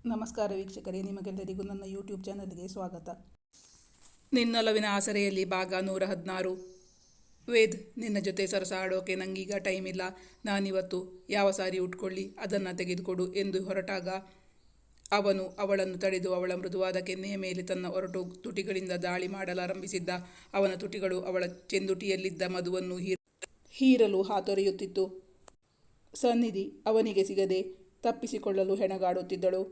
ನಮಸ್ಕಾರ ವೀಕ್ಷಕರೇ, ನಿಮಗೆಲ್ಲರಿಗೂ ನನ್ನ ಯೂಟ್ಯೂಬ್ ಚಾನಲ್ಗೆ ಸ್ವಾಗತ. ನಿನ್ನೊಲವಿನ ಆಸರೆಯಲ್ಲಿ ಭಾಗ 116. ವೇದ್, ನಿನ್ನ ಜೊತೆ ಸರಸ ಆಡೋಕೆ ನಂಗೀಗ ಟೈಮ್ ಇಲ್ಲ. ನಾನಿವತ್ತು ಯಾವ ಸಾರಿ ಉಟ್ಕೊಳ್ಳಿ, ಅದನ್ನು ತೆಗೆದುಕೊಡು ಎಂದು ಹೊರಟಾಗ ಅವನು ಅವಳನ್ನು ತಡೆದು ಅವಳ ಮೃದುವಾದ ಕೆನ್ನೆಯ ಮೇಲೆ ತನ್ನ ಒರಟು ತುಟಿಗಳಿಂದ ದಾಳಿ ಮಾಡಲಾರಂಭಿಸಿದ್ದ. ಅವನ ತುಟಿಗಳು ಅವಳ ಚೆಂದುಟಿಯಲ್ಲಿದ್ದ ಮಧುವನ್ನು ಹೀರಲು ಹಾತೊರೆಯುತ್ತಿತ್ತು. ಸನ್ನಿಧಿ ಅವನಿಗೆ ಸಿಗದೆ ತಪ್ಪಿಸಿಕೊಳ್ಳಲು ಹೆಣಗಾಡುತ್ತಿದ್ದಳು.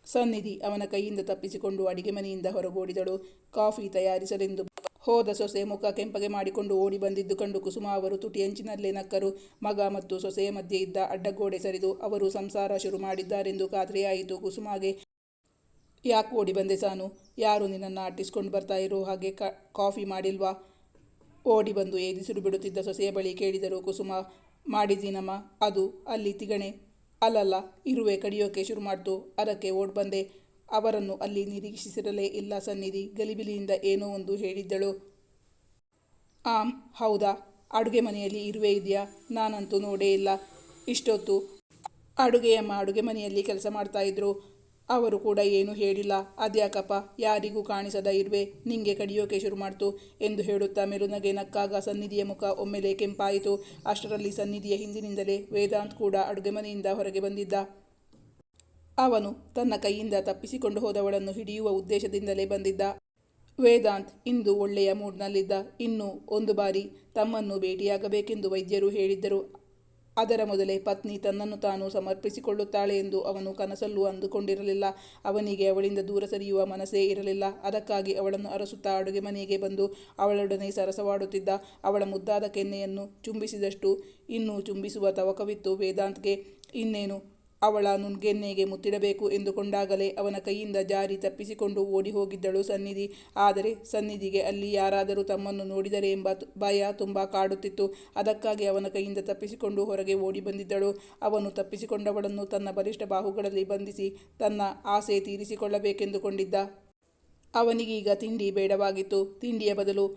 ಸನ್ನಿಧಿ ಅವನ ಕೈಯಿಂದ ತಪ್ಪಿಸಿಕೊಂಡು ಅಡಿಗೆ ಮನೆಯಿಂದ ಹೊರಗೋಡಿದಳು. ಕಾಫಿ ತಯಾರಿಸಲೆಂದು ಹೋದ ಸೊಸೆ ಮುಖ ಕೆಂಪಗೆ ಮಾಡಿಕೊಂಡು ಓಡಿ ಬಂದಿದ್ದು ಕಂಡು ಕುಸುಮ ಅವರು ತುಟಿಯಂಚಿನಲ್ಲೇ ನಕ್ಕರು. ಮಗ ಮತ್ತು ಸೊಸೆಯ ಮಧ್ಯೆ ಇದ್ದ ಅಡ್ಡಗೋಡೆ ಸರಿದು ಅವರು ಸಂಸಾರ ಶುರು ಮಾಡಿದ್ದಾರೆಂದು ಖಾತ್ರಿಯಾಯಿತು ಕುಸುಮಾಗೆ. ಯಾಕೆ ಓಡಿ ಬಂದೆ ಸಾನು? ಯಾರು ನಿನ್ನನ್ನು ಅಟ್ಟಿಸ್ಕೊಂಡು ಬರ್ತಾ ಇರೋ ಹಾಗೆ ಕಾಫಿ ಮಾಡಿಲ್ವಾ? ಓಡಿ ಬಂದು ಏದಿಸಿರು ಬಿಡುತ್ತಿದ್ದ ಸೊಸೆಯ ಬಳಿ ಕೇಳಿದರು ಕುಸುಮ. ಮಾಡಿದ್ದೀನಮ್ಮ, ಅದು ಅಲ್ಲಿ ತಿಗಣೆ ಅಲ್ಲಲ್ಲ ಇರುವೆ ಕಡಿಯೋಕೆ ಶುರು ಮಾಡ್ತು, ಅದಕ್ಕೆ ಓಡ್ ಬಂದೆ. ಅವರನ್ನು ಅಲ್ಲಿ ನಿರೀಕ್ಷಿಸಿರಲೇ ಇಲ್ಲ ಸನ್ನಿಧಿ ಗಲಿಬಿಲಿಯಿಂದ ಏನೋ ಒಂದು ಹೇಳಿದ್ದಳು. ಹೌದಾ? ಅಡುಗೆ ಮನೆಯಲ್ಲಿ ಇರುವೆ ಇದೆಯಾ? ನಾನಂತೂ ನೋಡೇ ಇಲ್ಲ. ಇಷ್ಟೊತ್ತು ಅಡುಗೆಯಮ್ಮ ಅಡುಗೆ ಮನೆಯಲ್ಲಿ ಕೆಲಸ ಮಾಡ್ತಾ ಇದ್ರು. ಅವರು ಕೂಡ ಏನೂ ಹೇಳಿಲ್ಲ. ಅದ್ಯಾಕಪ್ಪ, ಯಾರಿಗೂ ಕಾಣಿಸದ ಇರುವೆ ನಿಂಗೆ ಕಡಿಯೋಕೆ ಶುರು ಮಾಡ್ತು ಎಂದು ಹೇಳುತ್ತಾ ಮೆಲುನಗೆ ನಕ್ಕಾಗ ಸನ್ನಿಧಿಯ ಮುಖ ಒಮ್ಮೆಲೆ ಕೆಂಪಾಯಿತು. ಅಷ್ಟರಲ್ಲಿ ಸನ್ನಿಧಿಯ ಹಿಂದಿನಿಂದಲೇ ವೇದಾಂತ್ ಕೂಡ ಅಡುಗೆ ಮನೆಯಿಂದ ಹೊರಗೆ ಬಂದಿದ್ದ. ಅವನು ತನ್ನ ಕೈಯಿಂದ ತಪ್ಪಿಸಿಕೊಂಡು ಹೋದವಳನ್ನು ಹಿಡಿಯುವ ಉದ್ದೇಶದಿಂದಲೇ ಬಂದಿದ್ದ. ವೇದಾಂತ್ ಇಂದು ಒಳ್ಳೆಯ ಮೂಡ್ನಲ್ಲಿದ್ದ. ಇನ್ನೂ ಒಂದು ಬಾರಿ ತಮ್ಮನ್ನು ಭೇಟಿಯಾಗಬೇಕೆಂದು ವೈದ್ಯರು ಹೇಳಿದ್ದರು. ಅದರ ಮೊದಲೇ ಪತ್ನಿ ತನ್ನನ್ನು ತಾನು ಸಮರ್ಪಿಸಿಕೊಳ್ಳುತ್ತಾಳೆ ಎಂದು ಅವನು ಕನಸಲ್ಲೂ ಅಂದುಕೊಂಡಿರಲಿಲ್ಲ. ಅವನಿಗೆ ಅವಳಿಂದ ದೂರ ಸರಿಯುವ ಮನಸ್ಸೇ ಇರಲಿಲ್ಲ. ಅದಕ್ಕಾಗಿ ಅವಳನ್ನು ಅರಸುತ್ತಾ ಅಡುಗೆ ಮನೆಗೆ ಬಂದು ಅವಳೊಡನೆ ಸರಸವಾಡುತ್ತಿದ್ದ. ಅವಳ ಮುದ್ದಾದ ಕೆನ್ನೆಯನ್ನು ಚುಂಬಿಸಿದಷ್ಟು ಇನ್ನೂ ಚುಂಬಿಸುವ ತವಕವಿತ್ತು ವೇದಾಂತ್ಗೆ. ಇನ್ನೇನು ಅವಳ ನುಣ್ಗೆನ್ನೆಗೆ ಮುತ್ತಿಡಬೇಕು ಎಂದುಕೊಂಡಾಗಲೇ ಅವನ ಕೈಯಿಂದ ಜಾರಿ ತಪ್ಪಿಸಿಕೊಂಡು ಓಡಿ ಹೋಗಿದ್ದಳು ಸನ್ನಿಧಿ. ಆದರೆ ಸನ್ನಿಧಿಗೆ ಅಲ್ಲಿ ಯಾರಾದರೂ ತಮ್ಮನ್ನು ನೋಡಿದರೆ ಎಂಬ ಭಯ ತುಂಬ ಕಾಡುತ್ತಿತ್ತು. ಅದಕ್ಕಾಗಿ ಅವನ ಕೈಯಿಂದ ತಪ್ಪಿಸಿಕೊಂಡು ಹೊರಗೆ ಓಡಿ ಬಂದಿದ್ದಳು. ಅವನು ತಪ್ಪಿಸಿಕೊಂಡವಳನ್ನು ತನ್ನ ಬಲಿಷ್ಠ ಬಾಹುಗಳಲ್ಲಿ ಬಂಧಿಸಿ ತನ್ನ ಆಸೆ ತೀರಿಸಿಕೊಳ್ಳಬೇಕೆಂದುಕೊಂಡಿದ್ದ. ಅವನಿಗೀಗ ತಿಂಡಿ ಬೇಡವಾಗಿತ್ತು. ತಿಂಡಿಯ ಬದಲು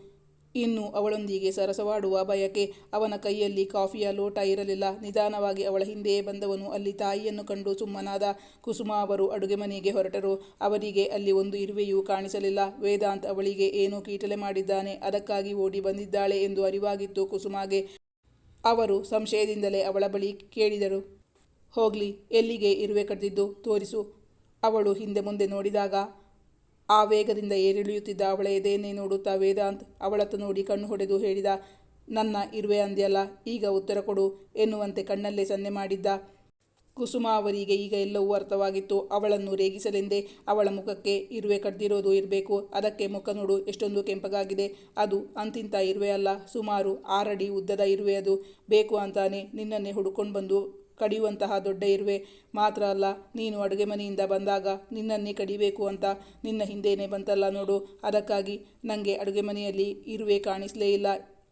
ಇನ್ನು ಅವಳೊಂದಿಗೆ ಸರಸವಾಡುವ ಬಯಕೆ. ಅವನ ಕೈಯಲ್ಲಿ ಕಾಫಿಯ ಲೋಟ ಇರಲಿಲ್ಲ. ನಿಧಾನವಾಗಿ ಅವಳ ಹಿಂದೆಯೇ ಬಂದವನು ಅಲ್ಲಿ ತಾಯಿಯನ್ನು ಕಂಡು ಸುಮ್ಮನಾದ. ಕುಸುಮ ಅವರು ಅಡುಗೆ ಮನೆಗೆ ಹೊರಟರು. ಅವರಿಗೆ ಅಲ್ಲಿ ಒಂದು ಇರುವೆಯೂ ಕಾಣಿಸಲಿಲ್ಲ. ವೇದಾಂತ್ ಅವಳಿಗೆ ಏನೋ ಕೀಟಲೆ ಮಾಡಿದ್ದಾನೆ, ಅದಕ್ಕಾಗಿ ಓಡಿ ಬಂದಿದ್ದಾಳೆ ಎಂದು ಅರಿವಾಗಿತ್ತು ಕುಸುಮಾಗೆ. ಅವರು ಸಂಶಯದಿಂದಲೇ ಅವಳ ಬಳಿ ಕೇಳಿದರು. ಹೋಗ್ಲಿ, ಎಲ್ಲಿಗೆ ಇರುವೆ ಕಡ್ದಿದ್ದು ತೋರಿಸು. ಅವಳು ಹಿಂದೆ ಮುಂದೆ ನೋಡಿದಾಗ ಆ ವೇಗದಿಂದ ಏರಿಳಿಯುತ್ತಿದ್ದ ಅವಳ ಎದೆಯನ್ನೇ ನೋಡುತ್ತಾ ವೇದಾಂತ್ ಅವಳತ್ತ ನೋಡಿ ಕಣ್ಣು ಹೊಡೆದು ಹೇಳಿದ. ನನ್ನ ಇರುವೆ ಅಂದ್ಯಲ್ಲ, ಈಗ ಉತ್ತರ ಕೊಡು ಎನ್ನುವಂತೆ ಕಣ್ಣಲ್ಲೇ ಸನ್ನೆ ಮಾಡಿದ್ದ. ಕುಸುಮ ಅವರಿಗೆ ಈಗ ಎಲ್ಲವೂ ಅರ್ಥವಾಗಿತ್ತು. ಅವಳನ್ನು ರೇಗಿಸಲೆಂದೇ ಅವಳ ಮುಖಕ್ಕೆ ಇರುವೆ ಕಡ್ದಿರೋದು ಇರಬೇಕು. ಅದಕ್ಕೆ ಮುಖ ನೋಡು, ಎಷ್ಟೊಂದು ಕೆಂಪಗಾಗಿದೆ. ಅದು ಅಂತಿಂತ ಇರುವೆ ಅಲ್ಲ, ಸುಮಾರು 6 ಅಡಿ ಉದ್ದದ ಇರುವೆ. ಅದು ಬೇಕು ಅಂತಾನೆ ನಿನ್ನನ್ನೇ ಹುಡುಕೊಂಡು ಬಂದು ಕಡಿಯುವಂತಹ ದೊಡ್ಡ ಇರುವೆ. ಮಾತ್ರ ಅಲ್ಲ, ನೀನು ಅಡುಗೆ ಮನೆಯಿಂದ ಬಂದಾಗ ನಿನ್ನನ್ನೇ ಕಡಿಬೇಕು ಅಂತ ನಿನ್ನ ಹಿಂದೇನೆ ಬಂತಲ್ಲ ನೋಡು. ಅದಕ್ಕಾಗಿ ನನಗೆ ಅಡುಗೆ ಮನೆಯಲ್ಲಿ ಇರುವೆ ಕಾಣಿಸಲೇ ಇಲ್ಲ.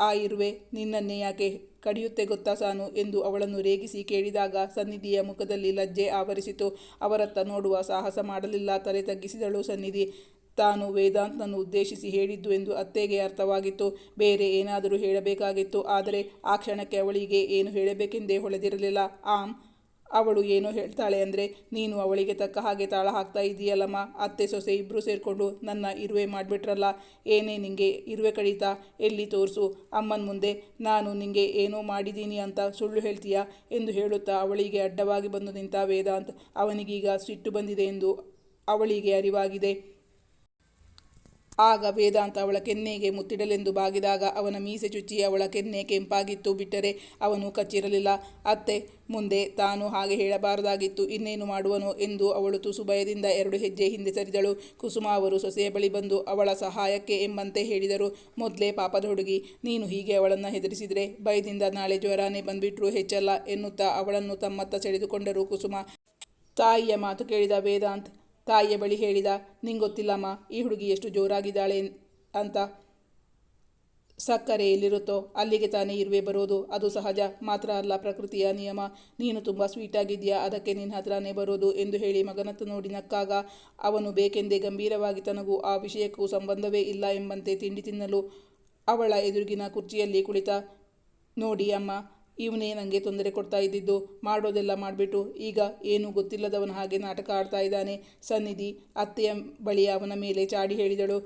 ಆ ಇರುವೆ ನಿನ್ನನ್ನೇ ಯಾಕೆ ಕಡಿಯುತ್ತೆ ಗೊತ್ತಾ ಸಾನು ಎಂದು ಅವಳನ್ನು ರೇಗಿಸಿ ಕೇಳಿದಾಗ ಸನ್ನಿಧಿಯ ಮುಖದಲ್ಲಿ ಲಜ್ಜೆ ಆವರಿಸಿತು. ಅವರತ್ತ ನೋಡುವ ಸಾಹಸ ಮಾಡಲಿಲ್ಲ. ತಲೆ ತಗ್ಗಿಸಿದಳು ಸನ್ನಿಧಿ. ತಾನು ವೇದಾಂತ್ನನ್ನು ಉದ್ದೇಶಿಸಿ ಹೇಳಿದ್ದು ಎಂದು ಅತ್ತೆಗೆ ಅರ್ಥವಾಗಿತ್ತು. ಬೇರೆ ಏನಾದರೂ ಹೇಳಬೇಕಾಗಿತ್ತು. ಆದರೆ ಆ ಕ್ಷಣಕ್ಕೆ ಅವಳಿಗೆ ಏನು ಹೇಳಬೇಕೆಂದೇ ಹೊಳೆದಿರಲಿಲ್ಲ. ಅವಳು ಏನೋ ಹೇಳ್ತಾಳೆ ಅಂದರೆ ನೀನು ಅವಳಿಗೆ ತಕ್ಕ ಹಾಗೆ ತಾಳ ಹಾಕ್ತಾ ಇದೆಯಲ್ಲಮ್ಮ. ಅತ್ತೆ ಸೊಸೆ ಇಬ್ಬರು ಸೇರಿಕೊಂಡು ನನ್ನ ಇರುವೆ ಮಾಡಿಬಿಟ್ರಲ್ಲ. ಏನೇ ನಿಂಗೆ ಇರುವೆ ಕಡಿತಾ? ಎಲ್ಲಿ ತೋರಿಸು ಅಮ್ಮನ ಮುಂದೆ. ನಾನು ನಿಂಗೆ ಏನೋ ಮಾಡಿದ್ದೀನಿ ಅಂತ ಸುಳ್ಳು ಹೇಳ್ತೀಯಾ ಎಂದು ಹೇಳುತ್ತಾ ಅವಳಿಗೆ ಅಡ್ಡವಾಗಿ ಬಂದು ನಿಂತ ವೇದಾಂತ್. ಅವನಿಗೀಗ ಸಿಟ್ಟು ಬಂದಿದೆ ಎಂದು ಅವಳಿಗೆ ಅರಿವಾಗಿದೆ. ಆಗ ವೇದಾಂತ್ ಅವಳ ಕೆನ್ನೆಗೆ ಮುತ್ತಿಡಲೆಂದು ಬಾಗಿದಾಗ ಅವನ ಮೀಸೆ ಚುಚ್ಚಿ ಅವಳ ಕೆನ್ನೆ ಕೆಂಪಾಗಿತ್ತು. ಬಿಟ್ಟರೆ ಅವನು ಕಚ್ಚಿರಲಿಲ್ಲ. ಅತ್ತೆ ಮುಂದೆ ತಾನು ಹಾಗೆ ಹೇಳಬಾರದಾಗಿತ್ತು. ಇನ್ನೇನು ಮಾಡುವನೋ ಎಂದು ಅವಳು ತುಸು ಭಯದಿಂದ 2 ಹೆಜ್ಜೆ ಹಿಂದೆ ಸರಿದಳು. ಕುಸುಮ ಅವರು ಸೊಸೆಯ ಬಳಿ ಬಂದು ಅವಳ ಸಹಾಯಕ್ಕೆ ಎಂಬಂತೆ ಹೇಳಿದರು. ಮೊದಲೇ ಪಾಪದ ಹುಡುಗಿ, ನೀನು ಹೀಗೆ ಅವಳನ್ನು ಹೆದರಿಸಿದರೆ ಭಯದಿಂದ ನಾಳೆ ಜ್ವರನೇ ಬಂದ್ಬಿಟ್ರೂ ಹೆಚ್ಚಲ್ಲ ಎನ್ನುತ್ತಾ ಅವಳನ್ನು ತಮ್ಮತ್ತ ಸೆಳೆದುಕೊಂಡರು ಕುಸುಮ. ತಾಯಿಯ ಮಾತು ಕೇಳಿದ ವೇದಾಂತ್ ತಾಯಿಯ ಬಳಿ ಹೇಳಿದ. ನಿಂಗೊತ್ತಿಲ್ಲಮ್ಮ, ಈ ಹುಡುಗಿ ಎಷ್ಟು ಜೋರಾಗಿದ್ದಾಳೆ ಅಂತ. ಸಕ್ಕರೆ ಎಲ್ಲಿರುತ್ತೋ ಅಲ್ಲಿಗೆ ತಾನೇ ಇರುವೆ ಬರೋದು. ಅದು ಸಹಜ. ಮಾತ್ರ ಅಲ್ಲ, ಪ್ರಕೃತಿಯ ನಿಯಮ. ನೀನು ತುಂಬ ಸ್ವೀಟಾಗಿದ್ಯಾ, ಅದಕ್ಕೆ ನಿನ್ನ ಹತ್ರನೇ ಬರೋದು ಎಂದು ಹೇಳಿ ಮಗನತ್ತ ನೋಡಿ ನಕ್ಕಾಗ ಅವನು ಬೇಕೆಂದೇ ಗಂಭೀರವಾಗಿ ತನಗೂ ಆ ವಿಷಯಕ್ಕೂ ಸಂಬಂಧವೇ ಇಲ್ಲ ಎಂಬಂತೆ ತಿಂಡಿ ತಿನ್ನಲು ಅವಳ ಎದುರಿಗಿನ ಕುರ್ಚಿಯಲ್ಲಿ ಕುಳಿತ. ನೋಡಿ ಅಮ್ಮ, ಇವನೇ ನನಗೆ ತೊಂದರೆ ಕೊಡ್ತಾ ಇದ್ದಿದ್ದು. ಮಾಡೋದೆಲ್ಲ ಮಾಡಿಬಿಟ್ಟು ಈಗ ಏನು ಗೊತ್ತಿಲ್ಲದವನ ಹಾಗೆ ನಾಟಕ ಆಡ್ತಾ ಇದ್ದಾನೆ. ಸನ್ನಿಧಿ ಅತ್ತೆಯ ಬಳಿ ಅವನ ಮೇಲೆ ಚಾಡಿ ಹೇಳಿದಳು.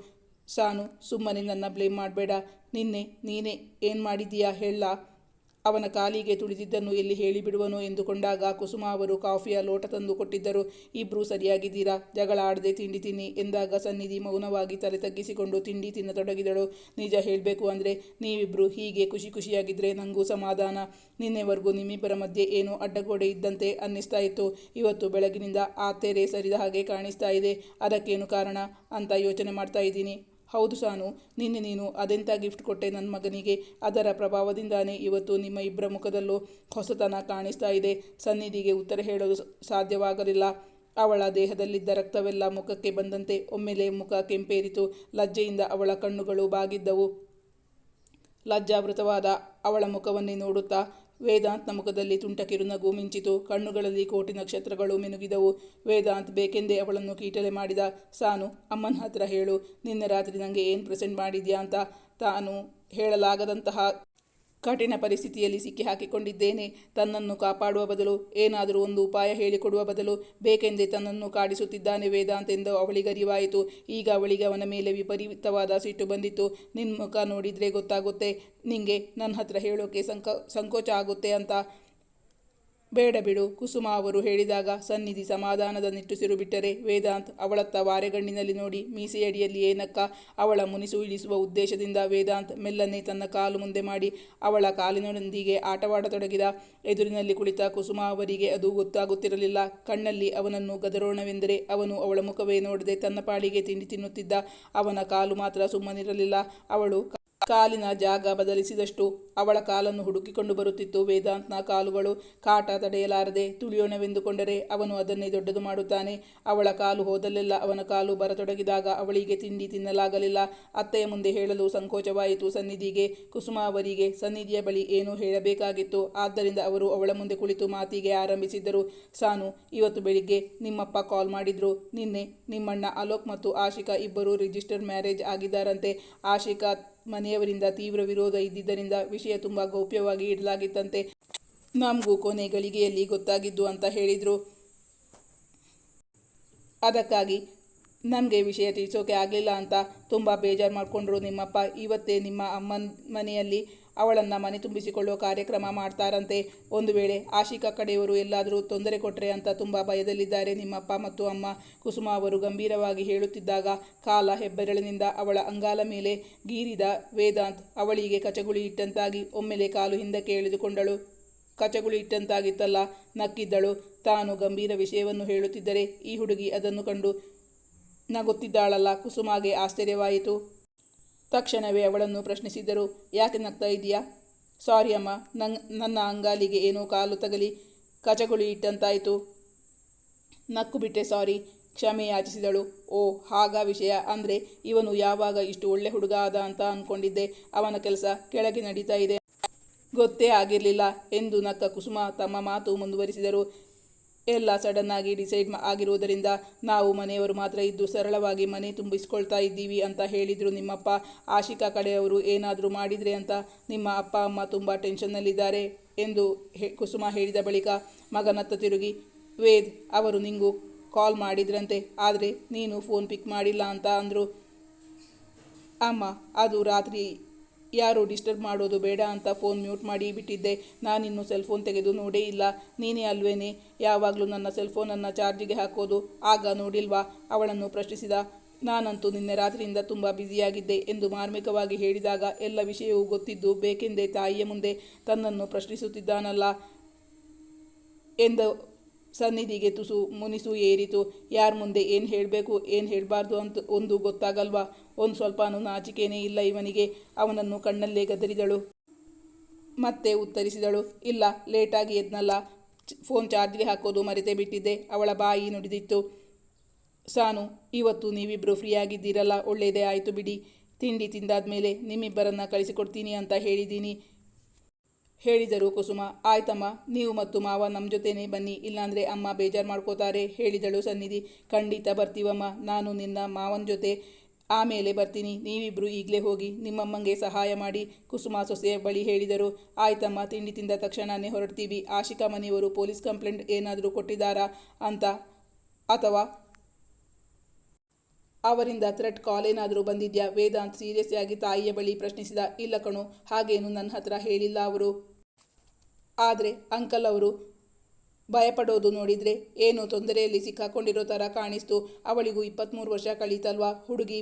ಸಾನು, ಸುಮ್ಮನೆ ನನ್ನ ಬ್ಲೇಮ್ ಮಾಡಬೇಡ. ನಿನ್ನೆ ನೀನೇ ಏನು ಮಾಡಿದ್ದೀಯಾ ಹೇಳ. ಅವನ ಕಾಲಿಗೆ ತುಳಿದಿದ್ದನ್ನು ಎಲ್ಲಿ ಹೇಳಿಬಿಡುವನು ಎಂದುಕೊಂಡಾಗ ಕುಸುಮ ಅವರು ಕಾಫಿಯ ಲೋಟ ತಂದು ಕೊಟ್ಟಿದ್ದರು. ಇಬ್ಬರೂ ಸರಿಯಾಗಿದ್ದೀರಾ, ಜಗಳ ಆಡದೆ ತಿಂಡಿ ತಿನ್ನಿ ಎಂದಾಗ ಸನ್ನಿಧಿ ಮೌನವಾಗಿ ತಲೆ ತಗ್ಗಿಸಿಕೊಂಡು ತಿಂಡಿ ತಿನ್ನತೊಡಗಿದಳು. ನಿಜ ಹೇಳಬೇಕು ಅಂದರೆ ನೀವಿಬ್ಬರು ಹೀಗೆ ಖುಷಿ ಖುಷಿಯಾಗಿದ್ದರೆ ನನಗೂ ಸಮಾಧಾನ. ನಿನ್ನೆವರೆಗೂ ನಿಮ್ಮಿಬ್ಬರ ಮಧ್ಯೆ ಏನೋ ಅಡ್ಡಗೋಡೆ ಇದ್ದಂತೆ ಅನ್ನಿಸ್ತಾ ಇತ್ತು. ಇವತ್ತು ಬೆಳಗಿನಿಂದ ಆ ತೆರೆ ಸರಿದ ಹಾಗೆ ಕಾಣಿಸ್ತಾ ಇದೆ. ಅದಕ್ಕೇನು ಕಾರಣ ಅಂತ ಯೋಚನೆ ಮಾಡ್ತಾ ಇದ್ದೀನಿ. ಹೌದು ಸಾನು, ನಿನ್ನೆ ನೀನು ಅದೆಂಥ ಗಿಫ್ಟ್ ಕೊಟ್ಟೆ ನನ್ನ ಮಗನಿಗೆ. ಅದರ ಪ್ರಭಾವದಿಂದಾನೇ ಇವತ್ತು ನಿಮ್ಮ ಇಬ್ಬರ ಮುಖದಲ್ಲೂ ಹೊಸತನ ಕಾಣಿಸ್ತಾ ಇದೆ. ಸನ್ನಿಧಿಗೆ ಉತ್ತರ ಹೇಳಲು ಸಾಧ್ಯವಾಗಲಿಲ್ಲ. ಅವಳ ದೇಹದಲ್ಲಿದ್ದ ರಕ್ತವೆಲ್ಲ ಮುಖಕ್ಕೆ ಬಂದಂತೆ ಒಮ್ಮೆಲೆ ಮುಖ ಕೆಂಪೇರಿತು. ಲಜ್ಜೆಯಿಂದ ಅವಳ ಕಣ್ಣುಗಳು ಬಾಗಿದ್ದವು. ಲಜ್ಜಾವೃತವಾದ ಅವಳ ಮುಖವನ್ನೇ ನೋಡುತ್ತಾ ವೇದಾಂತ್ನ ಮುಖದಲ್ಲಿ ತುಂಟ ಕಿರುನಗು ಮಿಂಚಿತು. ಕಣ್ಣುಗಳಲ್ಲಿ ಕೋಟಿ ನಕ್ಷತ್ರಗಳು ಮಿನುಗಿದವು. ವೇದಾಂತ್ ಬೇಕೆಂದೇ ಅವಳನ್ನು ಕೀಟಲೆ ಮಾಡಿದ. ಸಾನು, ಅಮ್ಮನ ಹತ್ರ ಹೇಳು, ನಿನ್ನೆ ರಾತ್ರಿ ನನಗೆ ಏನು ಪ್ರೆಸೆಂಟ್ ಮಾಡಿದ್ಯಾ ಅಂತ. ತಾನು ಹೇಳಲಾಗದಂತಹ ಕಠಿಣ ಪರಿಸ್ಥಿತಿಯಲ್ಲಿ ಸಿಕ್ಕಿ ಹಾಕಿಕೊಂಡಿದ್ದೇನೆ. ತನ್ನನ್ನು ಕಾಪಾಡುವ ಬದಲು, ಏನಾದರೂ ಒಂದು ಉಪಾಯ ಹೇಳಿಕೊಡುವ ಬದಲು ಬೇಕೆಂದೇ ತನ್ನನ್ನು ಕಾಡಿಸುತ್ತಿದ್ದಾನೆ ವೇದಾಂತ್ ಎಂದು ಅವಳಿಗರಿವಾಯಿತು. ಈಗ ಅವಳಿಗೆ ಅವನ ಮೇಲೆ ವಿಪರೀತವಾದ ಸಿಟ್ಟು ಬಂದಿತ್ತು. ನಿನ್ನ ಮುಖ ನೋಡಿದರೆ ಗೊತ್ತಾಗುತ್ತೆ ನಿಂಗೆ ನನ್ನ ಹತ್ರ ಹೇಳೋಕೆ ಸಂಕೋಚ ಆಗುತ್ತೆ ಅಂತ. ಬೇಡ ಬಿಡು, ಕುಸುಮ ಅವರು ಹೇಳಿದಾಗ ಸನ್ನಿಧಿ ಸಮಾಧಾನದ ನಿಟ್ಟುಸಿರು ಬಿಟ್ಟರೆ ವೇದಾಂತ್ ಅವಳತ್ತ ವಾರೆಗಣ್ಣಿನಲ್ಲಿ ನೋಡಿ ಮೀಸೆಯಡಿಯಲ್ಲಿ ಏನಕ್ಕ ಅವಳ ಮುನಿಸು ಇಳಿಸುವ ಉದ್ದೇಶದಿಂದ ವೇದಾಂತ್ ಮೆಲ್ಲನೆ ತನ್ನ ಕಾಲು ಮುಂದೆ ಮಾಡಿ ಅವಳ ಕಾಲಿನೊಂದಿಗೆ ಆಟವಾಡತೊಡಗಿದ. ಎದುರಿನಲ್ಲಿ ಕುಳಿತ ಕುಸುಮ ಅವರಿಗೆ ಅದು ಗೊತ್ತಾಗುತ್ತಿರಲಿಲ್ಲ. ಕಣ್ಣಲ್ಲಿ ಅವನನ್ನು ಗದರೋಣವೆಂದರೆ ಅವನು ಅವಳ ಮುಖವೇ ನೋಡದೆ ತನ್ನ ಪಾಡಿಗೆ ತಿಂಡಿ ತಿನ್ನುತ್ತಿದ್ದ. ಅವನ ಕಾಲು ಮಾತ್ರ ಸುಮ್ಮನಿರಲಿಲ್ಲ. ಅವಳು ಕಾಲಿನ ಜಾಗ ಬದಲಿಸಿದಷ್ಟು ಅವಳ ಕಾಲನ್ನು ಹುಡುಕಿಕೊಂಡು ಬರುತ್ತಿತ್ತು. ವೇದಾಂತ್ನ ಕಾಲುಗಳು ಕಾಟ ತಡೆಯಲಾರದೆ ತುಳಿಯೋಣವೆಂದುಕೊಂಡರೆ ಅವನು ಅದನ್ನೇ ದೊಡ್ಡದು ಮಾಡುತ್ತಾನೆ. ಅವಳ ಕಾಲು ಹೋದಲ್ಲೆಲ್ಲ ಅವನ ಕಾಲು ಬರತೊಡಗಿದಾಗ ಅವಳಿಗೆ ತಿಂಡಿ ತಿನ್ನಲಾಗಲಿಲ್ಲ. ಅತ್ತೆಯ ಮುಂದೆ ಹೇಳಲು ಸಂಕೋಚವಾಯಿತು ಸನ್ನಿಧಿಗೆ. ಕುಸುಮ ಅವರಿಗೆ ಸನ್ನಿಧಿಯ ಬಳಿ ಏನೋ ಹೇಳಬೇಕಾಗಿತ್ತು. ಆದ್ದರಿಂದ ಅವರು ಅವಳ ಮುಂದೆ ಕುಳಿತು ಮಾತಿಗೆ ಆರಂಭಿಸಿದ್ದರು. ಸಾನು, ಇವತ್ತು ಬೆಳಿಗ್ಗೆ ನಿಮ್ಮಪ್ಪ ಕಾಲ್ ಮಾಡಿದ್ರು. ನಿನ್ನೆ ನಿಮ್ಮಣ್ಣ ಅಲೋಕ್ ಮತ್ತು ಆಶಿಕಾ ಇಬ್ಬರು ರಿಜಿಸ್ಟರ್ ಮ್ಯಾರೇಜ್ ಆಗಿದ್ದಾರಂತೆ. ಆಶಿಕಾ ಮನೆಯವರಿಂದ ತೀವ್ರ ವಿರೋಧ ಇದ್ದಿದ್ದರಿಂದ ವಿಷಯ ತುಂಬ ಗೌಪ್ಯವಾಗಿ ಇಡಲಾಗಿತ್ತಂತೆ. ನಮಗೂ ಕೊನೆ ಗಳಿಗೆಯಲ್ಲಿ ಗೊತ್ತಾಗಿದ್ದು ಅಂತ ಹೇಳಿದರು. ಅದಕ್ಕಾಗಿ ನಮಗೆ ವಿಷಯ ತಿಳಿಸೋಕೆ ಆಗಲಿಲ್ಲ ಅಂತ ತುಂಬ ಬೇಜಾರು ಮಾಡಿಕೊಂಡ್ರು ನಿಮ್ಮಪ್ಪ. ಇವತ್ತೇ ನಿಮ್ಮ ಅಮ್ಮನ ಮನೆಯಲ್ಲಿ ಅವಳನ್ನು ಮನೆ ತುಂಬಿಸಿಕೊಳ್ಳುವ ಕಾರ್ಯಕ್ರಮ ಮಾಡ್ತಾರಂತೆ. ಒಂದು ವೇಳೆ ಆಶಿಕಾ ಕಡೆಯವರು ಎಲ್ಲಾದರೂ ತೊಂದರೆ ಕೊಟ್ಟರೆ ಅಂತ ತುಂಬ ಭಯದಲ್ಲಿದ್ದಾರೆ ನಿಮ್ಮಪ್ಪ ಮತ್ತು ಅಮ್ಮ. ಕುಸುಮ ಅವರು ಗಂಭೀರವಾಗಿ ಹೇಳುತ್ತಿದ್ದಾಗ ಕಾಲ ಹೆಬ್ಬೆರಳಿನಿಂದ ಅವಳ ಅಂಗಾಲ ಮೇಲೆ ಗೀರಿದ ವೇದಾಂತ್ ಅವಳಿಗೆ ಕಚಗುಳಿ ಇಟ್ಟಂತಾಗಿ ಒಮ್ಮೆಲೆ ಕಾಲು ಹಿಂದಕ್ಕೆ ಎಳೆದುಕೊಂಡಳು. ಕಚಗುಳಿ ಇಟ್ಟಂತಾಗಿತ್ತಲ್ಲ. ನಕ್ಕಿದ್ದಳು. ತಾನು ಗಂಭೀರ ವಿಷಯವನ್ನು ಹೇಳುತ್ತಿದ್ದರೆ ಈ ಹುಡುಗಿ ಅದನ್ನು ಕಂಡು ನಗುತ್ತಿದ್ದಾಳಲ್ಲ. ಕುಸುಮಾಗೆ ಆಶ್ಚರ್ಯವಾಯಿತು. ತಕ್ಷಣವೇ ಅವಳನ್ನು ಪ್ರಶ್ನಿಸಿದರು. ಯಾಕೆ ನಗ್ತಾ ಇದೆಯಾ? ಸಾರಿ ಅಮ್ಮ, ನನ್ನ ಅಂಗಾಲಿಗೆ ಏನೋ ಕಾಲು ತಗಲಿ ಕಚಗುಳಿ ಇಟ್ಟಂತಾಯಿತು. ನಕ್ಕು ಬಿಟ್ಟೆ, ಸಾರಿ, ಕ್ಷಮೆ ಯಾಚಿಸಿದಳು. ಓ, ಹಾಗ ವಿಷಯ. ಅಂದರೆ ಇವನು ಯಾವಾಗ ಇಷ್ಟು ಒಳ್ಳೆ ಹುಡುಗ ಆದ ಅಂತ ಅಂದ್ಕೊಂಡಿದ್ದೆ. ಅವನ ಕೆಲಸ ಕೆಳಗೆ ನಡೀತಾ ಇದೆ ಗೊತ್ತೇ ಆಗಿರಲಿಲ್ಲ ಎಂದು ನಕ್ಕ ಕುಸುಮ ತಮ್ಮ ಮಾತು ಮುಂದುವರಿಸಿದರು. ಎಲ್ಲ ಸಡನ್ನಾಗಿ ಡಿಸೈಡ್ ಆಗಿರುವುದರಿಂದ ನಾವು ಮನೆಯವರು ಮಾತ್ರ ಇದ್ದು ಸರಳವಾಗಿ ಮನೆ ತುಂಬಿಸ್ಕೊಳ್ತಾ ಇದ್ದೀವಿ ಅಂತ ಹೇಳಿದರು ನಿಮ್ಮಪ್ಪ. ಆಶಿಕಾ ಕಡೆಯವರು ಏನಾದರೂ ಮಾಡಿದರೆ ಅಂತ ನಿಮ್ಮ ಅಪ್ಪ ಅಮ್ಮ ತುಂಬ ಟೆನ್ಷನ್ನಲ್ಲಿದ್ದಾರೆ ಎಂದು ಕುಸುಮ ಹೇಳಿದ ಬಳಿಕ ಮಗನತ್ತ ತಿರುಗಿ, ವೇದ್ ಅವರು ನಿಂಗೂ ಕಾಲ್ ಮಾಡಿದ್ರಂತೆ, ಆದರೆ ನೀನು ಫೋನ್ ಪಿಕ್ ಮಾಡಿಲ್ಲ ಅಂತ ಅಂದರು. ಅಮ್ಮ, ಅದು ರಾತ್ರಿ ಯಾರು ಡಿಸ್ಟರ್ಬ್ ಮಾಡೋದು ಬೇಡ ಅಂತ ಫೋನ್ ಮ್ಯೂಟ್ ಮಾಡಿ ಬಿಟ್ಟಿದ್ದೆ. ನಾನಿನ್ನೂ ಸೆಲ್ಫೋನ್ ತೆಗೆದು ನೋಡೇ ಇಲ್ಲ. ನೀನೇ ಅಲ್ವೇನೆ ಯಾವಾಗಲೂ ನನ್ನ ಸೆಲ್ಫೋನನ್ನು ಚಾರ್ಜಿಗೆ ಹಾಕೋದು, ಆಗ ನೋಡಿಲ್ವಾ ಅವಳನ್ನು ಪ್ರಶ್ನಿಸಿದ. ನಾನಂತೂ ನಿನ್ನೆ ರಾತ್ರಿಯಿಂದ ತುಂಬ ಬ್ಯುಸಿಯಾಗಿದ್ದೆ ಎಂದು ಮಾರ್ಮಿಕವಾಗಿ ಹೇಳಿದಾಗ ಎಲ್ಲ ವಿಷಯವೂ ಗೊತ್ತಿದ್ದು ಬೇಕೆಂದೇ ತಾಯಿಯ ಮುಂದೆ ತನ್ನನ್ನು ಪ್ರಶ್ನಿಸುತ್ತಿದ್ದಾನಲ್ಲ ಎಂದು ಸನ್ನಿಧಿಗೆ ತುಸು ಮುನಿಸು ಏರಿತು. ಯಾರ ಮುಂದೆ ಏನು ಹೇಳಬೇಕು ಏನು ಹೇಳಬಾರ್ದು ಅಂತ ಒಂದು ಗೊತ್ತಾಗಲ್ವಾ? ಒಂದು ಸ್ವಲ್ಪನೂ ನಾಚಿಕೆನೇ ಇಲ್ಲ ಇವನಿಗೆ. ಅವನನ್ನು ಕಣ್ಣಲ್ಲೇ ಗದರಿದಳು. ಮತ್ತೆ ಉತ್ತರಿಸಿದಳು, ಇಲ್ಲ, ಲೇಟಾಗಿ ಎದ್ನಲ್ಲ, ಫೋನ್ ಚಾರ್ಜ್ಗೆ ಹಾಕೋದು ಮರೆತೇ ಬಿಟ್ಟಿದ್ದೆ. ಅವಳ ಬಾಯಿ ನುಡಿದಿತ್ತು. ಸಾನು, ಇವತ್ತು ನೀವಿಬ್ಬರು ಫ್ರೀಯಾಗಿದ್ದೀರಲ್ಲ, ಒಳ್ಳೆಯದೇ ಆಯಿತು ಬಿಡಿ. ತಿಂಡಿ ತಿಂದಾದ್ಮೇಲೆ ನಿಮ್ಮಿಬ್ಬರನ್ನು ಕಳಿಸಿಕೊಡ್ತೀನಿ ಅಂತ ಹೇಳಿದರು ಕುಸುಮ. ಆಯ್ತಮ್ಮ, ನೀವು ಮತ್ತು ಮಾವ ನಮ್ಮ ಜೊತೆನೇ ಬನ್ನಿ, ಇಲ್ಲಾಂದರೆ ಅಮ್ಮ ಬೇಜಾರು ಮಾಡ್ಕೋತಾರೆ ಹೇಳಿದಳು ಸನ್ನಿಧಿ. ಖಂಡಿತ ಬರ್ತೀವಮ್ಮ, ನಾನು ನಿನ್ನ ಮಾವನ ಜೊತೆ ಆಮೇಲೆ ಬರ್ತೀನಿ, ನೀವಿಬ್ಬರು ಈಗಲೇ ಹೋಗಿ ನಿಮ್ಮಮ್ಮಂಗೆ ಸಹಾಯ ಮಾಡಿ, ಕುಸುಮ ಸೊಸೆಯ ಬಳಿ ಹೇಳಿದರು. ಆಯ್ತಮ್ಮ, ತಿಂಡಿ ತಿಂದ ತಕ್ಷಣನೇ ಹೊರಡ್ತೀವಿ. ಆಶಿಕಾ ಮನೆಯವರು ಪೊಲೀಸ್ ಕಂಪ್ಲೇಂಟ್ ಏನಾದರೂ ಕೊಟ್ಟಿದ್ದಾರಾ ಅಂತ, ಅಥವಾ ಅವರಿಂದ ಥ್ರೆಟ್ ಕಾಲ್ ಏನಾದರೂ ಬಂದಿದ್ಯಾ? ವೇದಾಂತ್ ಸೀರಿಯಸ್ ಆಗಿ ತಾಯಿಯ ಬಳಿ ಪ್ರಶ್ನಿಸಿದ. ಇಲ್ಲ ಕಣೋ, ಹಾಗೇನು ನನ್ನ ಹತ್ರ ಹೇಳಿಲ್ಲ ಅವರು. ಆದರೆ ಅಂಕಲ್ ಅವರು ಭಯಪಡೋದು ನೋಡಿದರೆ ಏನೋ ತೊಂದರೆಯಲ್ಲಿ ಸಿಕ್ಕಾಕೊಂಡಿರೋ ಥರ ಕಾಣಿಸ್ತು. ಅವಳಿಗೂ 23 ವರ್ಷ ಕಳೀತಲ್ವಾ? ಹುಡುಗಿ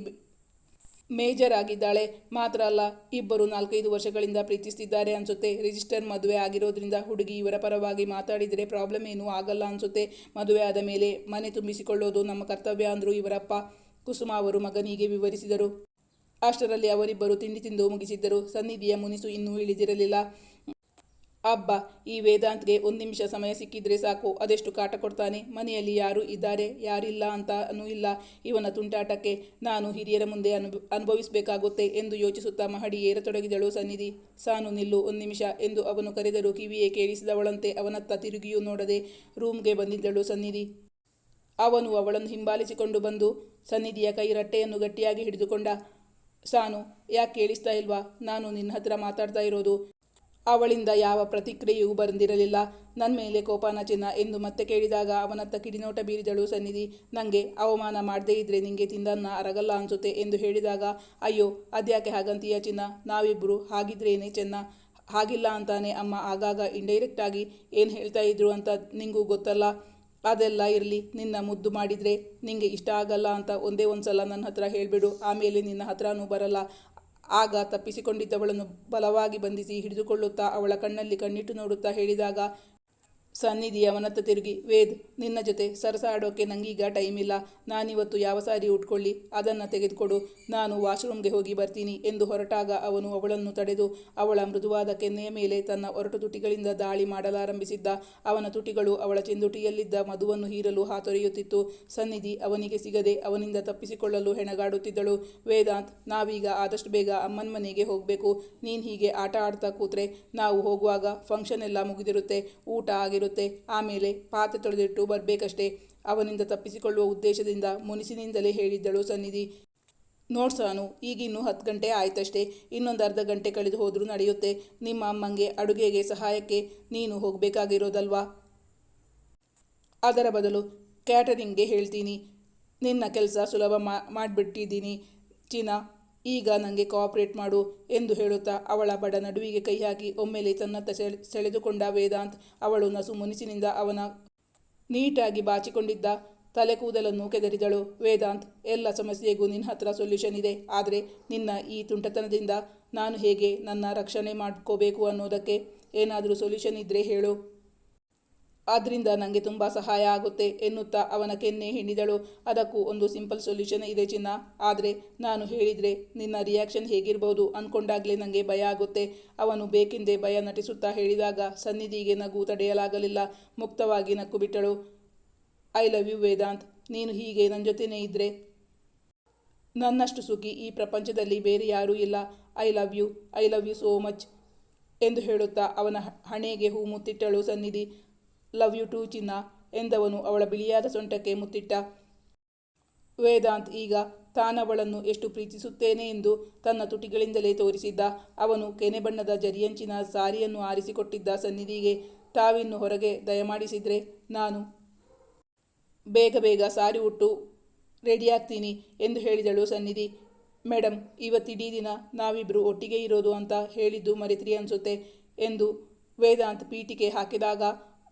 ಮೇಜರ್ ಆಗಿದ್ದಾಳೆ. ಮಾತ್ರ ಅಲ್ಲ, ಇಬ್ಬರು 4-5 ವರ್ಷಗಳಿಂದ ಪ್ರೀತಿಸ್ತಿದ್ದಾರೆ ಅನ್ಸುತ್ತೆ. ರಿಜಿಸ್ಟರ್ ಮದುವೆ ಆಗಿರೋದ್ರಿಂದ ಹುಡುಗಿ ಇವರ ಪರವಾಗಿ ಮಾತಾಡಿದರೆ ಪ್ರಾಬ್ಲಮ್ ಏನೂ ಆಗಲ್ಲ ಅನ್ಸುತ್ತೆ. ಮದುವೆ ಆದ ಮೇಲೆ ಮನೆ ತುಂಬಿಸಿಕೊಳ್ಳೋದು ನಮ್ಮ ಕರ್ತವ್ಯ ಅಂದರು ಇವರಪ್ಪ. ಕುಸುಮ ಅವರು ಮಗನಿಗೆ ವಿವರಿಸಿದರು. ಅಷ್ಟರಲ್ಲಿ ಅವರಿಬ್ಬರು ತಿಂಡಿ ತಿಂದು ಮುಗಿಸಿದ್ದರು. ಸನ್ನಿಧಿಯ ಮುನಿಸು ಇನ್ನೂ ಇಳಿದಿರಲಿಲ್ಲ. ಅಬ್ಬಾ, ಈ ವೇದಾಂತ್ಗೆ 1 ನಿಮಿಷ ಸಮಯ ಸಿಕ್ಕಿದ್ರೆ ಸಾಕು, ಅದೆಷ್ಟು ಕಾಟ ಕೊಡ್ತಾನೆ. ಮನೆಯಲ್ಲಿ ಯಾರು ಇದ್ದಾರೆ ಯಾರಿಲ್ಲ ಅಂತಾನೂ ಇಲ್ಲ. ಇವನ ತುಂಟಾಟಕ್ಕೆ ನಾನು ಹಿರಿಯರ ಮುಂದೆ ಅನುಭವಿಸಬೇಕಾಗುತ್ತೆ ಎಂದು ಯೋಚಿಸುತ್ತಾ ಮಹಡಿ ಏರತೊಡಗಿದಳು ಸನ್ನಿಧಿ. ಸಾನು, ನಿಲ್ಲು 1 ನಿಮಿಷ ಎಂದು ಅವನು ಕರೆದರೂ ಕಿವಿಯೇ ಕೇಳಿಸಿದವಳಂತೆ ಅವನತ್ತ ತಿರುಗಿಯೂ ನೋಡದೆ ರೂಮ್ಗೆ ಬಂದಿದ್ದಳು ಸನ್ನಿಧಿ. ಅವನು ಅವಳನ್ನು ಹಿಂಬಾಲಿಸಿಕೊಂಡು ಬಂದು ಸನ್ನಿಧಿಯ ಕೈ ರಟ್ಟೆಯನ್ನು ಗಟ್ಟಿಯಾಗಿ ಹಿಡಿದುಕೊಂಡ. ಸಾನು, ಯಾಕೆ ಕೇಳಿಸ್ತಾ ಇಲ್ವಾ? ನಾನು ನಿನ್ನ ಹತ್ರ ಮಾತಾಡ್ತಾ ಇರೋದು. ಅವಳಿಂದ ಯಾವ ಪ್ರತಿಕ್ರಿಯೆಯೂ ಬಂದಿರಲಿಲ್ಲ. ನನ್ನ ಮೇಲೆ ಕೋಪನ ಚಿನ್ನ ಎಂದು ಮತ್ತೆ ಕೇಳಿದಾಗ ಅವನತ್ತ ಕಿಡಿನೋಟ ಬೀರಿದಳು ಸನ್ನಿಧಿ. ನನಗೆ ಅವಮಾನ ಮಾಡದೇ ಇದ್ರೆ ನಿಂಗೆ ತಿಂದನ್ನ ಅರಗಲ್ಲ ಅನ್ಸುತ್ತೆ ಎಂದು ಹೇಳಿದಾಗ, ಅಯ್ಯೋ ಅದ್ಯಾಕೆ ಹಾಗಂತೀಯ ಚಿನ್ನ, ನಾವಿಬ್ಬರು ಹಾಗಿದ್ರೇನೆ ಚೆನ್ನ. ಹಾಗಿಲ್ಲ ಅಂತಾನೆ ಅಮ್ಮ ಆಗಾಗ ಇಂಡೈರೆಕ್ಟಾಗಿ ಏನು ಹೇಳ್ತಾ ಇದ್ರು ಅಂತ ನಿಂಗೂ ಗೊತ್ತಲ್ಲ. ಅದೆಲ್ಲ ಇರಲಿ, ನಿನ್ನ ಮುದ್ದು ಮಾಡಿದರೆ ನಿಂಗೆ ಇಷ್ಟ ಆಗಲ್ಲ ಅಂತ ಒಂದೇ ಒಂದು ಸಲ ನನ್ನ ಹತ್ರ ಹೇಳಿಬಿಡು, ಆಮೇಲೆ ನಿನ್ನ ಹತ್ರನೂ ಬರಲ್ಲ. ಆಗ ತಪ್ಪಿಸಿಕೊಂಡಿದ್ದವಳನ್ನು ಬಲವಾಗಿ ಬಂಧಿಸಿ ಹಿಡಿದುಕೊಳ್ಳುತ್ತಾ ಅವಳ ಕಣ್ಣಲ್ಲಿ ಕಣ್ಣಿಟ್ಟು ನೋಡುತ್ತಾ ಹೇಳಿದಾಗ ಸನ್ನಿಧಿ ಅವನತ್ತ ತಿರುಗಿ, ವೇದ್, ನಿನ್ನ ಜೊತೆ ಸರಸಾಡೋಕ್ಕೆ ನನಗೀಗ ಟೈಮ್ ಇಲ್ಲ. ನಾನಿವತ್ತು ಯಾವ ಸಾರಿ ಉಟ್ಕೊಳ್ಳಿ ಅದನ್ನು ತೆಗೆದುಕೊಡು, ನಾನು ವಾಶ್ರೂಮ್ಗೆ ಹೋಗಿ ಬರ್ತೀನಿ ಎಂದು ಹೊರಟಾಗ ಅವನು ಅವಳನ್ನು ತಡೆದು ಅವಳ ಮೃದುವಾದ ಕೆನ್ನೆಯ ಮೇಲೆ ತನ್ನ ಒರಟು ತುಟಿಗಳಿಂದ ದಾಳಿ ಮಾಡಲಾರಂಭಿಸಿದ್ದ. ಅವನ ತುಟಿಗಳು ಅವಳ ಚೆಂದುಟಿಯಲ್ಲಿದ್ದ ಮಧುವನ್ನು ಹೀರಲು ಹಾತೊರೆಯುತ್ತಿತ್ತು. ಸನ್ನಿಧಿ ಅವನಿಗೆ ಸಿಗದೆ ಅವನಿಂದ ತಪ್ಪಿಸಿಕೊಳ್ಳಲು ಹೆಣಗಾಡುತ್ತಿದ್ದಳು. ವೇದಾಂತ್, ನಾವೀಗ ಆದಷ್ಟು ಬೇಗ ಅಮ್ಮನ ಮನೆಗೆ ಹೋಗಬೇಕು. ನೀನು ಹೀಗೆ ಆಟ ಆಡ್ತಾ ಕೂತ್ರೆ ನಾವು ಹೋಗುವಾಗ ಫಂಕ್ಷನ್ ಎಲ್ಲ ಮುಗಿದಿರುತ್ತೆ, ಊಟ ಆಗಿರುತ್ತೆ, ಆಮೇಲೆ ಪಾತ್ರೆ ತೊಳೆದಿಟ್ಟು ಬರಬೇಕಷ್ಟೇ. ಅವನಿಂದ ತಪ್ಪಿಸಿಕೊಳ್ಳುವ ಉದ್ದೇಶದಿಂದ ಮುನಿಸಿನಿಂದಲೇ ಹೇಳಿದ್ದಳು ಸನ್ನಿಧಿ. ನೋಡ್ಸಾನು, ಈಗಿನ್ನೂ 10 ಗಂಟೆ ಆಯ್ತಷ್ಟೇ, ಇನ್ನೊಂದು ಅರ್ಧ ಗಂಟೆ ಕಳೆದು ಹೋದರೂ ನಡೆಯುತ್ತೆ. ನಿಮ್ಮ ಅಮ್ಮಂಗೆ ಅಡುಗೆಗೆ ಸಹಾಯಕ್ಕೆ ನೀನು ಹೋಗಬೇಕಾಗಿರೋದಲ್ವಾ? ಅದರ ಬದಲು ಕ್ಯಾಟರಿಂಗ್ಗೆ ಹೇಳ್ತೀನಿ. ನಿನ್ನ ಕೆಲಸ ಸುಲಭ ಮಾಡಿಬಿಟ್ಟಿದ್ದೀನಿ ಚಿನ್ನ, ಈಗ ನನಗೆ ಕೋಆಪ್ರೇಟ್ ಮಾಡು ಎಂದು ಹೇಳುತ್ತಾ ಅವಳ ಬಡ ನಡುವಿಗೆ ಕೈ ಹಾಕಿ ಒಮ್ಮೆಲೆ ತನ್ನತ್ತ ಸೆಳೆದುಕೊಂಡ ವೇದಾಂತ್. ಅವಳು ನಸು ಮುನಿಸಿನಿಂದ ಅವನ ನೀಟಾಗಿ ಬಾಚಿಕೊಂಡಿದ್ದ ತಲೆ ಕೂದಲನ್ನು ಕೆದರಿದಳು. ವೇದಾಂತ್, ಎಲ್ಲ ಸಮಸ್ಯೆಗೂ ನಿನ್ನ ಹತ್ರ ಸೊಲ್ಯೂಷನ್ ಇದೆ, ಆದರೆ ನಿನ್ನ ಈ ತುಂಟತನದಿಂದ ನಾನು ಹೇಗೆ ನನ್ನ ರಕ್ಷಣೆ ಮಾಡ್ಕೋಬೇಕು ಅನ್ನೋದಕ್ಕೆ ಏನಾದರೂ ಸೊಲ್ಯೂಷನ್ ಇದ್ದರೆ ಹೇಳು, ಅದರಿಂದ ನನಗೆ ತುಂಬ ಸಹಾಯ ಆಗುತ್ತೆ ಎನ್ನುತ್ತಾ ಅವನ ಕೆನ್ನೆ ಹಿಂಡಿದಳು. ಅದಕ್ಕೂ ಒಂದು ಸಿಂಪಲ್ ಸೊಲ್ಯೂಷನ್ ಇದೆ ಚಿನ್ನ, ಆದರೆ ನಾನು ಹೇಳಿದರೆ ನಿನ್ನ ರಿಯಾಕ್ಷನ್ ಹೇಗಿರ್ಬೋದು ಅಂದ್ಕೊಂಡಾಗಲೇ ನನಗೆ ಭಯ ಆಗುತ್ತೆ. ಅವನು ಬೇಕೆಂದೇ ಭಯ ನಟಿಸುತ್ತಾ ಹೇಳಿದಾಗ ಸನ್ನಿಧಿಗೆ ನಗು ತಡೆಯಲಾಗಲಿಲ್ಲ. ಮುಕ್ತವಾಗಿ ನಕ್ಕು ಬಿಟ್ಟಳು. ಐ ಲವ್ ಯು ವೇದಾಂತ್, ನೀನು ಹೀಗೆ ನನ್ನ ಜೊತೆನೇ ಇದ್ದರೆ ನನ್ನಷ್ಟು ಸುಖಿ ಈ ಪ್ರಪಂಚದಲ್ಲಿ ಬೇರೆ ಯಾರೂ ಇಲ್ಲ. I love you so much ಎಂದು ಹೇಳುತ್ತಾ ಅವನ ಹಣೆಗೆ ಹೂ ಮುತ್ತಿಟ್ಟಳು ಸನ್ನಿಧಿ. ಲವ್ ಯು ಟೂ ಚಿನ್ನ ಎಂದವನು ಅವಳ ಬಿಳಿಯಾದ ಸೊಂಟಕ್ಕೆ ಮುತ್ತಿಟ್ಟ. ವೇದಾಂತ್ ಈಗ ತಾನವಳನ್ನು ಎಷ್ಟು ಪ್ರೀತಿಸುತ್ತೇನೆ ಎಂದು ತನ್ನ ತುಟಿಗಳಿಂದಲೇ ತೋರಿಸಿದ್ದ. ಅವನು ಕೆನೆ ಬಣ್ಣದ ಜರಿಯಂಚಿನ ಸಾರಿಯನ್ನು ಆರಿಸಿಕೊಟ್ಟಿದ್ದ ಸನ್ನಿಧಿಗೆ. ತಾವಿನ್ನು ಹೊರಗೆ ದಯಮಾಡಿಸಿದರೆ ನಾನು ಬೇಗ ಸಾರಿ ಉಟ್ಟು ರೆಡಿಯಾಗ್ತೀನಿ ಎಂದು ಹೇಳಿದಳು ಸನ್ನಿಧಿ. ಮೇಡಮ್, ಇವತ್ತಿಡೀ ದಿನ ನಾವಿಬ್ಬರು ಒಟ್ಟಿಗೆ ಇರೋದು ಅಂತ ಹೇಳಿದ್ದು ಮರೆತ್ರಿ ಅನಿಸುತ್ತೆ ಎಂದು ವೇದಾಂತ್ ಪೀಠಿಕೆ ಹಾಕಿದಾಗ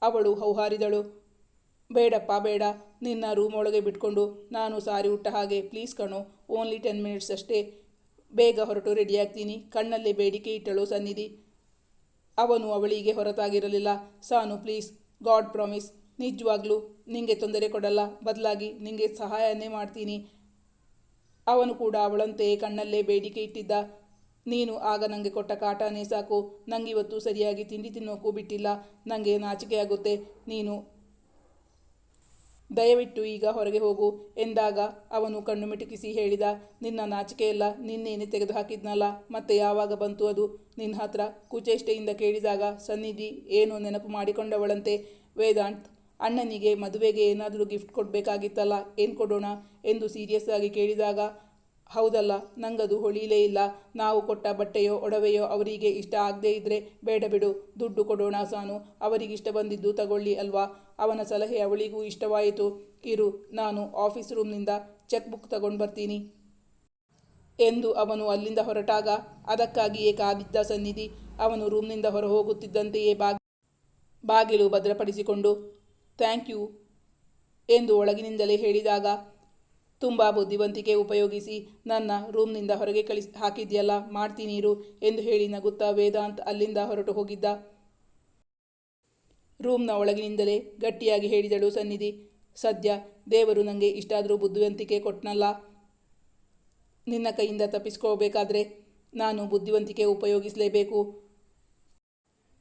ಅವಳು ಹೌಹಾರಿದಳು. ಬೇಡಪ್ಪ ಬೇಡ, ನಿನ್ನ ರೂಮ್ ಒಳಗೆ ಬಿಟ್ಕೊಂಡು ನಾನು ಸಾರಿ ಉಟ್ಟ ಹಾಗೆ, ಪ್ಲೀಸ್ ಕಣೋ, ಓನ್ಲಿ 10 ಮಿನಿಟ್ಸ್ ಅಷ್ಟೇ, ಬೇಗ ಹೊರಟು ರೆಡಿಯಾಗ್ತೀನಿ ಕಣ್ಣಲ್ಲೇ ಬೇಡಿಕೆ ಇಟ್ಟಳು ಸನ್ನಿಧಿ. ಅವನು ಅವಳಿಗೆ ಹೊರತಾಗಿರಲಿಲ್ಲ. ಸಾನು ಪ್ಲೀಸ್, ಗಾಡ್ ಪ್ರಾಮಿಸ್, ನಿಜವಾಗ್ಲೂ ನಿಂಗೆ ತೊಂದರೆ ಕೊಡಲ್ಲ, ಬದಲಾಗಿ ನಿಂಗೆ ಸಹಾಯನೇ ಮಾಡ್ತೀನಿ. ಅವನು ಕೂಡ ಅವಳಂತೆಯೇ ಕಣ್ಣಲ್ಲೇ ಬೇಡಿಕೆ ಇಟ್ಟಿದ್ದ. ನೀನು ಆಗ ನನಗೆ ಕೊಟ್ಟ ಕಾಟನೇ ಸಾಕು, ನಂಗಿವತ್ತು ಸರಿಯಾಗಿ ತಿಂಡಿ ತಿನ್ನೋಕ್ಕೂ ಬಿಟ್ಟಿಲ್ಲ, ನನಗೆ ನಾಚಿಕೆಯಾಗುತ್ತೆ, ನೀನು ದಯವಿಟ್ಟು ಈಗ ಹೊರಗೆ ಹೋಗು ಎಂದಾಗ ಅವನು ಕಣ್ಣು ಮಿಟುಕಿಸಿ ಹೇಳಿದ, ನಿನ್ನ ನಾಚಿಕೆಯೆಲ್ಲ ನಿನ್ನೇನೆ ತೆಗೆದು ಹಾಕಿದ್ನಲ್ಲ, ಮತ್ತೆ ಯಾವಾಗ ಬಂತು ಅದು ನಿನ್ನ ಹತ್ರ? ಕುಚೇಷ್ಟೆಯಿಂದ ಕೇಳಿದಾಗ ಸನ್ನಿಧಿ ಏನೋ ನೆನಪು ಮಾಡಿಕೊಂಡವಳಂತೆ. ವೇದಾಂತ್, ಅಣ್ಣನಿಗೆ ಮದುವೆಗೆ ಏನಾದರೂ ಗಿಫ್ಟ್ ಕೊಡಬೇಕಾಗಿತ್ತಲ್ಲ, ಏನು ಕೊಡೋಣ ಎಂದು ಸೀರಿಯಸ್ ಆಗಿ ಕೇಳಿದಾಗ ಹೌದಲ್ಲ, ನಂಗದು ಹೊಳೀಲೇ ಇಲ್ಲ. ನಾವು ಕೊಟ್ಟ ಬಟ್ಟೆಯೋ ಒಡವೆಯೋ ಅವರಿಗೆ ಇಷ್ಟ ಆಗದೇ ಇದ್ರೆ ಬೇಡ ಬಿಡು, ದುಡ್ಡು ಕೊಡೋಣ ಸಾನು. ಅವರಿಗಿಷ್ಟ ಬಂದಿದ್ದು ತಗೊಳ್ಳಿ ಅಲ್ವಾ. ಅವನ ಸಲಹೆ ಅವಳಿಗೂ ಇಷ್ಟವಾಯಿತು. ಇರು, ನಾನು ಆಫೀಸ್ ರೂಮ್ನಿಂದ ಚೆಕ್ ಬುಕ್ ತಗೊಂಡು ಬರ್ತೀನಿ ಎಂದು ಅವನು ಅಲ್ಲಿಂದ ಹೊರಟಾಗ ಅದಕ್ಕಾಗಿಯೇ ಕಾದಿದ್ದ ಸನ್ನಿಧಿ ಅವನು ರೂಮ್ನಿಂದ ಹೊರ ಹೋಗುತ್ತಿದ್ದಂತೆಯೇ ಬಾಗಿಲು ಭದ್ರಪಡಿಸಿಕೊಂಡು ಥ್ಯಾಂಕ್ ಯು ಎಂದು ಒಳಗಿನಿಂದಲೇ ಹೇಳಿದಾಗ, ತುಂಬ ಬುದ್ಧಿವಂತಿಕೆ ಉಪಯೋಗಿಸಿ ನನ್ನ ರೂಮ್ನಿಂದ ಹೊರಗೆ ಹಾಕಿದ್ಯಲ್ಲ, ಮಾಡ್ತೀನಿರು ಎಂದು ಹೇಳಿ ನಗುತ್ತಾ ವೇದಾಂತ್ ಅಲ್ಲಿಂದ ಹೊರಟು ಹೋಗಿದ್ದ. ರೂಮ್ನ ಒಳಗಿನಿಂದಲೇ ಗಟ್ಟಿಯಾಗಿ ಹೇಳಿದಳು ಸನ್ನಿಧಿ, ಸದ್ಯ ದೇವರು ನನಗೆ ಇಷ್ಟಾದರೂ ಬುದ್ಧಿವಂತಿಕೆ ಕೊಟ್ನಲ್ಲ. ನಿನ್ನ ಕೈಯಿಂದ ತಪ್ಪಿಸ್ಕೋಬೇಕಾದ್ರೆ ನಾನು ಬುದ್ಧಿವಂತಿಕೆ ಉಪಯೋಗಿಸಲೇಬೇಕು.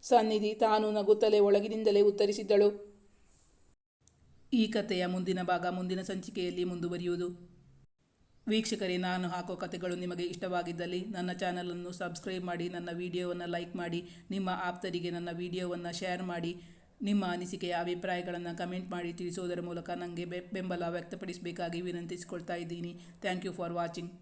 ಸನ್ನಿಧಿ ತಾನು ನಗುತ್ತಲೇ ಒಳಗಿನಿಂದಲೇ ಉತ್ತರಿಸಿದ್ದಳು. ಈ ಕಥೆಯ ಮುಂದಿನ ಭಾಗ ಮುಂದಿನ ಸಂಚಿಕೆಯಲ್ಲಿ ಮುಂದುವರಿಯುವುದು. ವೀಕ್ಷಕರೇ, ನಾನು ಹಾಕೋ ಕಥೆಗಳು ನಿಮಗೆ ಇಷ್ಟವಾಗಿದ್ದಲ್ಲಿ ನನ್ನ ಚಾನಲನ್ನು ಸಬ್ಸ್ಕ್ರೈಬ್ ಮಾಡಿ, ನನ್ನ ವಿಡಿಯೋವನ್ನು ಲೈಕ್ ಮಾಡಿ, ನಿಮ್ಮ ಆಪ್ತರಿಗೆ ನನ್ನ ವಿಡಿಯೋವನ್ನು ಶೇರ್ ಮಾಡಿ, ನಿಮ್ಮ ಅನಿಸಿಕೆಯ ಅಭಿಪ್ರಾಯಗಳನ್ನು ಕಮೆಂಟ್ ಮಾಡಿ ತಿಳಿಸೋದರ ಮೂಲಕ ನನಗೆ ಬೆಂಬಲ ವ್ಯಕ್ತಪಡಿಸಬೇಕಾಗಿ ವಿನಂತಿಸಿಕೊಳ್ತಾ ಇದ್ದೀನಿ. Thank you for watching.